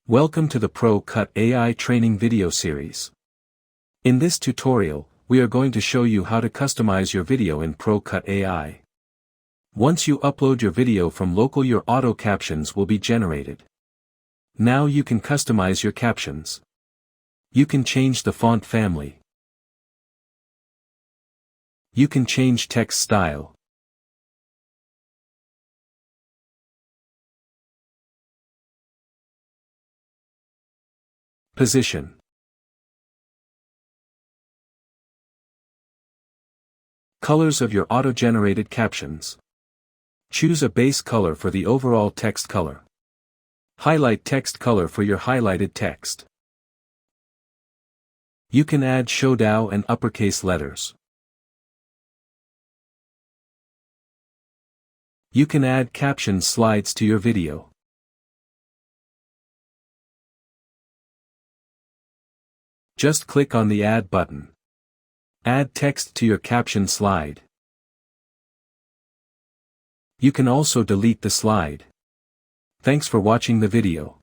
Welcome to the ProCut AI training video series. In this tutorial, we are going to show you how to customize your video in ProCut AI. Once you upload your video from local, your auto captions will be generated. Now you can customize your captions. You can change the font family. You can change text style. Position. Colors of your auto-generated captions. Choose a base color for the overall text color. Highlight text color for your highlighted text. You can add showdown and uppercase letters. You can add caption slides to your video. Just click on the Add button. Add text to your caption slide. You can also delete the slide. Thanks for watching the video.